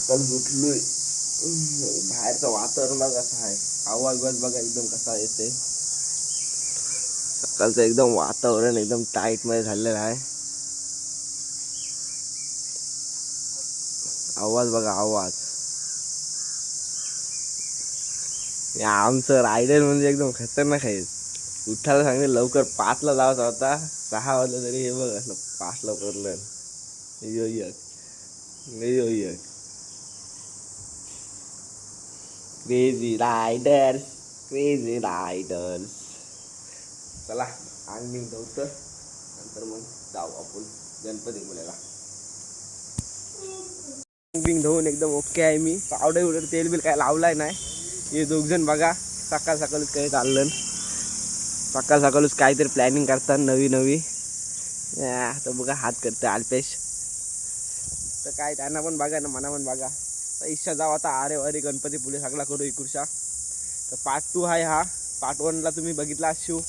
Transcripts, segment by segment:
सकाळी उठलोय. बाहेरचं वातावरण बघा कसं आहे, आवाज बघा एकदम कसा येते. सकाळचं एकदम वातावरण एकदम टाईट मध्ये झालेलं आहे. आवाज बघा आवाज. आमचं रायडर म्हणजे एकदम खतरनाक आहे. उठायला सांगितलं लवकर 5ला जायचा होता, 6 वाजलं तरी हे बघ असलं 5ला करलं. Crazy riders, crazy riders. चला अंग धुतं, नंतर मग जाऊ आपण गणपती मुलाला. बिंग धुवून एकदम ओके आहे मी. पावडर वगैरे तेल बिल काय लावलाय नाही. हे दोघजण बघा सकाळ सकाळच काही चाललं, सकाळ सकाळच काहीतरी प्लॅनिंग करतात नवी. तर बघा हात करते अल्पेश. तर काय त्यांना पण बघा ना, मना पण बघा. तर इच्छा जाऊ आता आरे गणपती पुढे सगळा करू इकुरशा. तर पार्ट 2 आहे हा. पार्ट 1ला तुम्ही बघितला शिव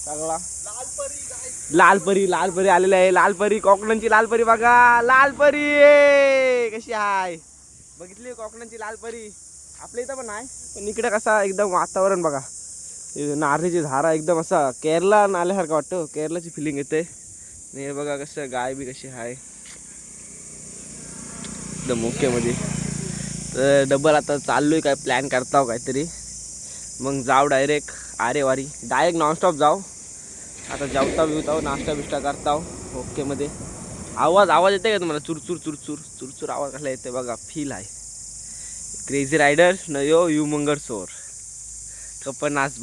सगळा. लालपरी आलेला आहे. लालपरी कोकणांची लालपरी बघा. लालपरी कशी आहे बघितली कोकणांची लालपरी. आपल्या इथं पण आहे, पण इकडे कसा एकदम वातावरण बघा. नारळीची झाडा एकदम असा केरला आल्यासारखं वाटतं. केरलाची फिलिंग येते. हे बघा कसं गाय बी कशी आहे एकदम ओके मध्ये. तर डबल आता चाललोय काय प्लॅन करताव काहीतरी, मग जाऊ डायरेक्ट आरेवारी. डायरेक्ट नॉनस्टॉप जाऊ. आता जेवता बिवताव, नाश्ता बिष्टा करताव ओके मध्ये. आवाज येते का तुम्हाला? चुरचूर आवाज कसला येते बघा. फील आहे. क्रेझी रायडर नयो युमंगर सोर. कपनास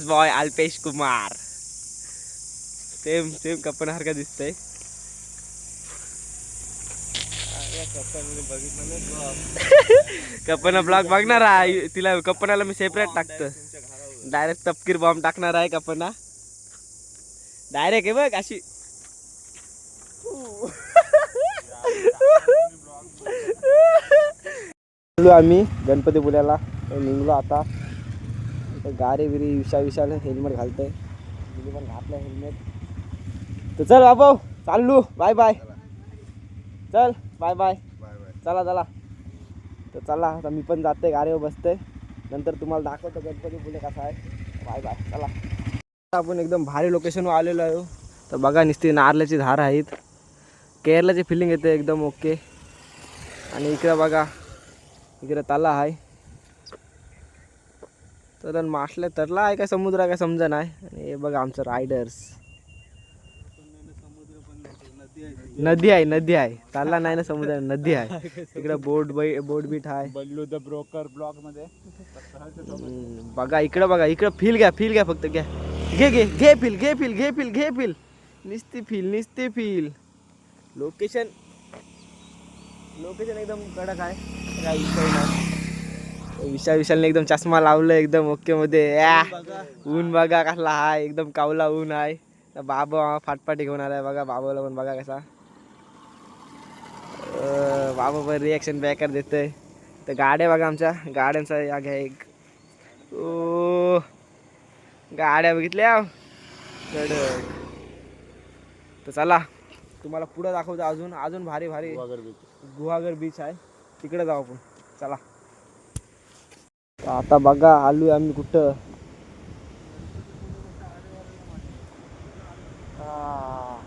बॉय अल्पेश कुमार. सेम कपनासारखा दिसतंय. कपना ब्लॉग बघणार आहे. तिला कपनाला मी सेपरेट टाकतो. डायरेक्ट तपकीर बॉम्ब टाकणार आहे कपना. डायरेक्ट आहे बघ अशी. आम्ही गणपतीपुळ्याला निघलो आता. गाडी बिरी विशाल हेल्मेट घालतोय. मी पण घातलं हेल्मेट. तर चल बाबा चाललो. बाय. चल बाय. चला. तर चला आता मी पण जाते, गाडीवर बसते. नंतर तुम्हाला दाखवतो गणपतीपुळे कसा आहे. बाय. चला आपण एकदम भारी लोकेशनवर आलेलो आहे. तर बघा नुसती नारळाची झाड आहेत. केरलाची फिलिंग येते एकदम ओके. आणि इकडे बघा, इकडे तला आहे. तर मासले तरला आहे काय समुद्र आहे काय समजा नाही. आणि हे बघा आमचं रायडर्स. नदी आहे. तला नाही ना समुद्र, नदी आहे. इकडे बोट बीट आहे. बल्लू द ब्रोकर ब्लॉग मध्ये बघा इकडे फील घ्या फक्त घ्या. घे फील. निस्ती फील. लोकेशन एकदम कडक आहे. काय विषय नाही. विशालने एकदम चष्मा लावलं एकदम ओके मध्ये. ऊन बघा कसला आहे, एकदम कावला ऊन आहे. बाबा फाटफाटी घेऊन आलाय बघा. बाबाला पण बघा कसा. बाबा पण रिॲक्शन बॅकर देतोय. तर गाड्या बघा आमच्या गाड्यांचा या घ्या एक. गाड्या बघितल्या कडक. तर चला तुम्हाला पुढं दाखवतो. अजून भारी गुहागर बीच आहे, तिकडे जाऊ आपण. चला आता बघा आलोय आम्ही कुठं.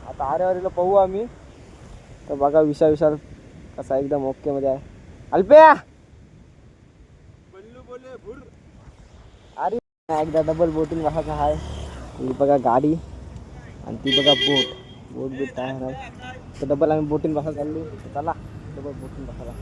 आता आरेवारीला पाहू आम्ही. तर बघा विशाल कसा एकदम ओके मध्ये आहे. अल्प्या अरे एकदा डबल बोटिंग बसायचं आहे. ही बघा गाडी आणि ती बघा बोट तयार आहे. तर डबल आम्ही बोटिंग बसा चाललो. चला डबल बोटिंग बसायला.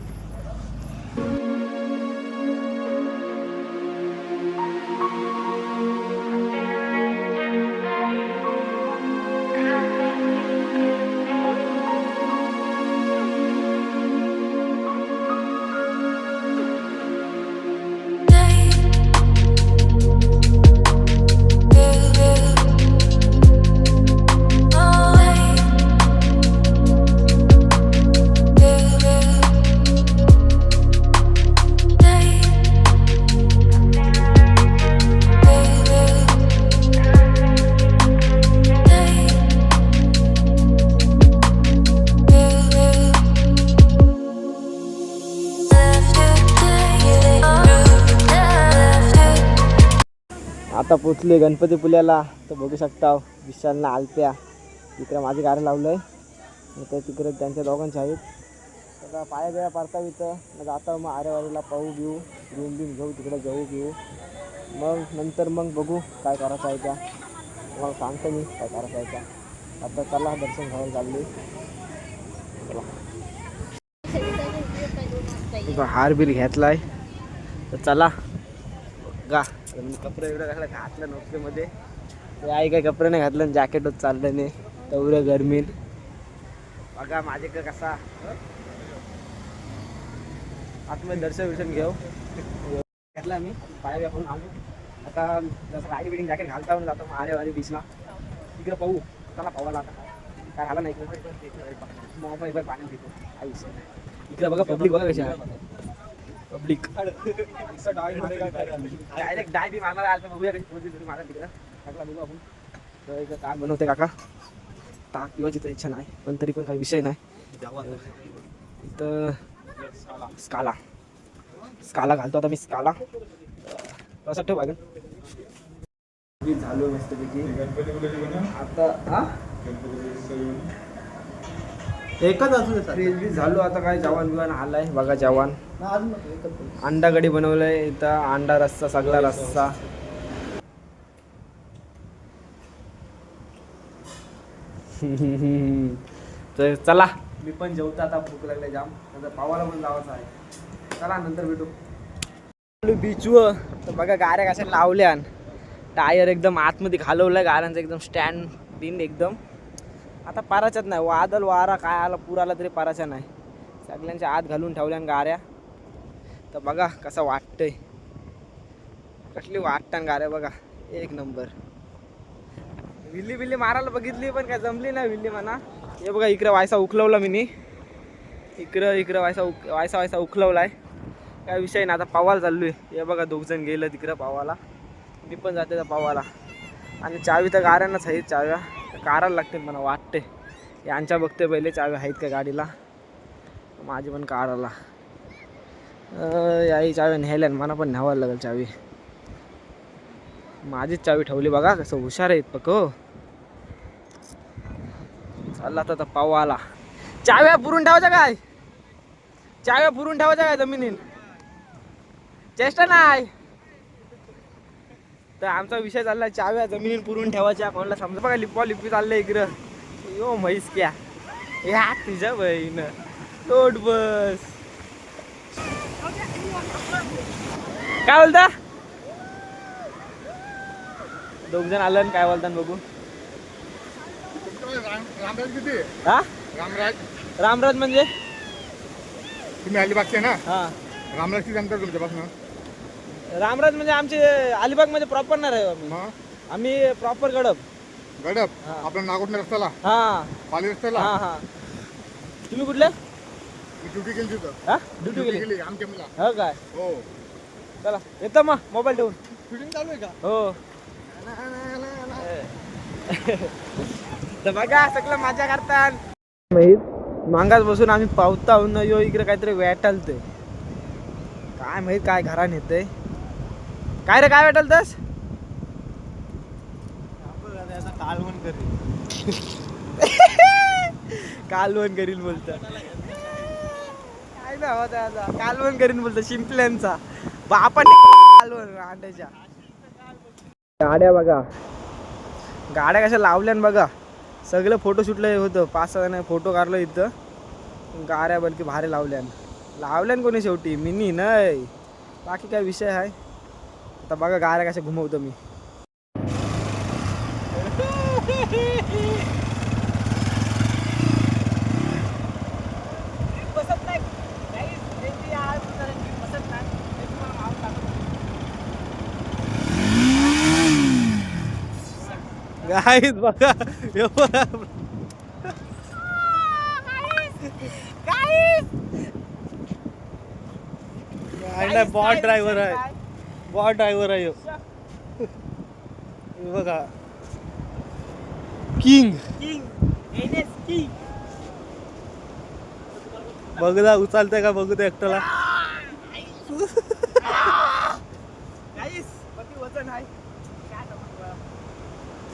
आता पोचले गणपती पुल्याला. तर बघू शकता विशालना आलत्या इकडे माझी गाडी लावलं आहे. तर तिकडे त्यांच्या दोघांच्या आहेत. आता पाया बिया पाडता इथं मग जाता मग आरेवारीला पाहू घेऊ रूम बिम घेऊ तिकडे जाऊ घेऊ. मग नंतर मग बघू काय करायचं आहे त्या. तुम्हाला सांगतो मी काय करायचं आहे त्या. आता चला दर्शन घ्यायला चालले. हार बिर घेतलाय तर चला गा. मी कपडे एवढं घातलं घातलं नोकरीमध्ये. ते आई काही कपडे नाही घातलं जॅकेटच चाललं नाही तेवढं गरमीन. बघा माझे का कसा आतमध्ये दर्शन विर्शन घेऊ घेतला मी पाया बिया करून आलो. आता जसं गाडी बिडिंग जॅकेट घालता म्हणून जातो मग आरेवारी बीचला तिकडे पाहू. चला पावाला आता काय झालं नाही मोबाईल पाण्यात घेतो आई इकडे बघा पब्लिक बघा कशी आहे. पब्लिक डायरेक्ट डाय बी मारणार आलं बघूया कशी मारा तिकडं टाकला बघू आपण. तर एक ताक बनवते काका. ताक पिवायची तर इच्छा नाही पण तरी पण काही विषय नाही. इथं स्काला स्काला घालतो आता मी. स्काला कसं ठेव बघा झालो मस्तपैकी आता. हा एकच असू दे झालो आता. काय जवान बिवान आलाय बघा. जवान अंडा कढी बनवलंय इथं. अंडा रस्सा सगळा रस्सा. तर चला मी पण जेवतो आता. भूक लागले जाम. नंतर पावाला पण जावायचं आहे. चला नंतर भेटू बीचवर. तर बघा गाड्या कशा लावल्या. टायर एकदम आतमध्ये घालवलाय गाड्यांचा एकदम स्टँड बिन एकदम. आता पाराच्याच नाही. वादळ वारा काय आला पूर आला तरी पाराच्या नाही. सगळ्यांच्या आत घालून ठेवल्या गाड्या. तर बघा कसं वाटतंय. कसली वाटतं गाड्या बघा एक नंबर. विल्ली बिल्ली मारायला बघितली पण काय जमली नाही विल्ली म्हणा. हे बघा इकडं वायसा उखलवला मी. इकडं वायसा उखलवलाय. काय विषय नाही. आता पावाला चाललोय. हे बघा दोघजण गेलं तिकडं पावाला. मी पण जाते त्या पावाला. आणि चावी तर गाड्यांनाच आहेत. चाव्या कारायला लागतील मला वाटते. यांच्या बघते पहिले चावी आहेत का गाडीला. माझी पण काराला याही चावी न्यायला मला पण न्यावायला लागेल चावी. माझीच चावी ठेवली बघा कसं हुशार आहेत पक. चालला आता पावाला. चाव्या पुरून ठेवायच्या काय. चाव्या पुरून ठेवायच्या काय जमिनीत चेष्टा नाही. तर आमचा विषय चालला चाव्या जमिनीत पुरून ठेवायच्या. कोणाला समजा बघा लिप्पा लिप्पी चाललंय इकडं. यो म्हैस क्या या तुझ्या बहीण तोड बस. काय बोलता दोघ जण आलं काय बोलता बघू. हा रामराज म्हणजे तुम्ही अलिबागचे ना. हा रामराजची नंतर तुमच्यापासून. रामराज म्हणजे आमचे अलिबाग मध्ये प्रॉपर नाही राहू आम्ही प्रॉपर गडप. गडप हा. आपल्या नागोठणे रस्त्याला हा पाली रस्त्याला. हा हा तुम्ही कुठले. मी ड्युटी केली तिथं. हा ड्युटी ड्युटी गेली केली आमच्या मुला. हो काय. हो चला येतो मग मोबाईल ठेवून. शूटिंग चालू आहे का. हो तर बघा सगळं माझ्या करतात माहीत. मांगास बसून आम्ही पावता न यो इकडे काहीतरी वेटालतंय. काय माहित काय घरान येतंय. काय रे काय वेटालतस. कालवण करेल. कालवण करील बोलत. काय ना त्याचा कालवण करीन बोलतो शिंपल्यांचा बापा कालवण अंड्याच्या. गाड्या बघा गाड्या कशा लावल्यान बघा. सगळं फोटोशूटला होतं. 5-6 जण फोटो काढलं इथं. गाड्या बलकी भारी लावल्यान कोणी शेवटी मिनी नाही. बाकी काय विषय आहे. आता बघा गाड्या कशा घुमवतो मी. गाईस बघा बॉट ड्रायव्हर आहे. बॉट ड्रायव्हर आहे बघा. किंग बघला उचलते का बघू ते एकट्याला. वजन आहे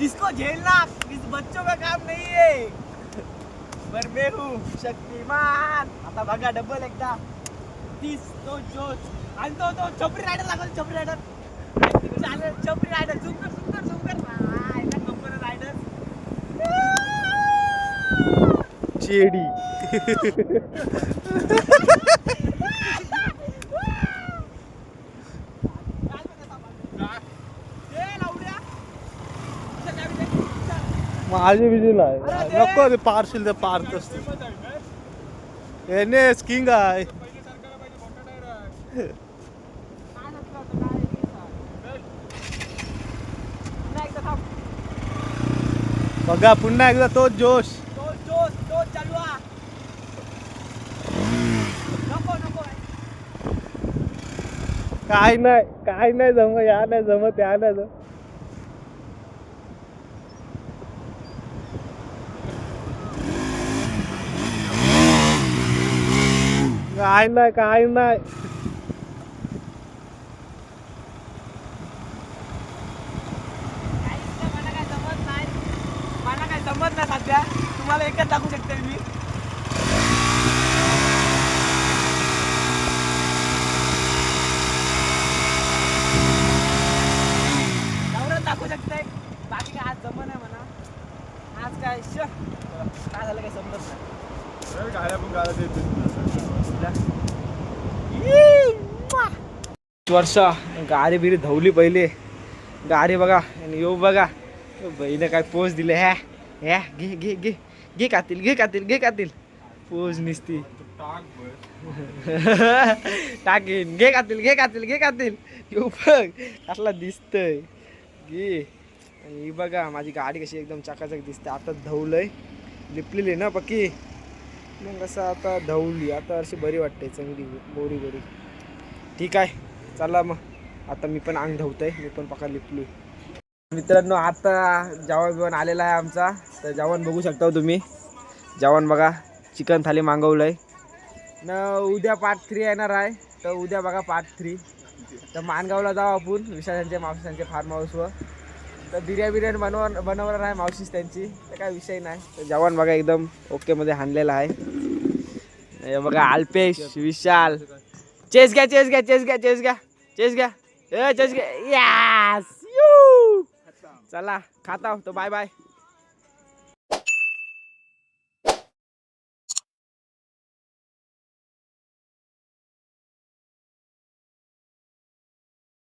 इसको झेलना इस बच्चों का काम नहीं है. पर मैं हूँ शक्तिमान. आता बघा डबल एकदा 30 तो जोश आणि तो छपरी रायडर लागल. छपरी रायडर चालेल. छपरी रायडर सुंदर सुंदर सुंदर कंपनी रायडर चेडी माझी विजूला आहे. नको ते पार्सल ते पार्क असते एने स्किंग आहे. बघा पुन्हा एकदा तोच जोश. तो चालवा. नको नको काय नाही जमत. या नाही जमत या नाही जमत. काय नाही मला काय जमत नाही सध्या. तुम्हाला एकच दाखवू शकते मी. एवढंच दाखवू शकते. बाकी काय आज जमत नाही म्हणा. आज काय काय झालं काही समजत नाही. वर्षा गाडी बिरी धवली पहिले. गाडी बघा आणि येऊ बघा. बहीने काय पोज दिले. ह्या घे घे घे घे कातील पोज निसती. टाकीन घे कातील येऊ बघ कसला दिसतय. घे आणि ही बघा माझी गाडी कशी एकदम चकाचक दिसते. आता धवलंय लिपलेली ना पक्की. मग कसं आता धवली. आता अशी बरी वाटते चांगली बोरी बोरी. ठीक आहे चला मग आता मी पण अंग धवतोय. मी पण पका लिपलोय. मित्रांनो आता जेवण बिवण आलेला आहे आमचा. तर जेवण बघू शकता तुम्ही. जेवण बघा चिकन थाली मागवलंय न. उद्या पार्ट 3 येणार आहे. तर उद्या बघा पार्ट 3. तर माणगावला जाऊ आपण विशालांच्या मावशींच्या फार्म हाऊसवर. तर बिर्याणी बनवणार आहे मावशीच त्यांची. तर काय विषय नाही. तर जेवण बघा एकदम ओकेमध्ये हाणलेलं आहे. हे बघा अल्पेश विशाल. चेस घ्या. यस. चला खाता तो बाय बाय.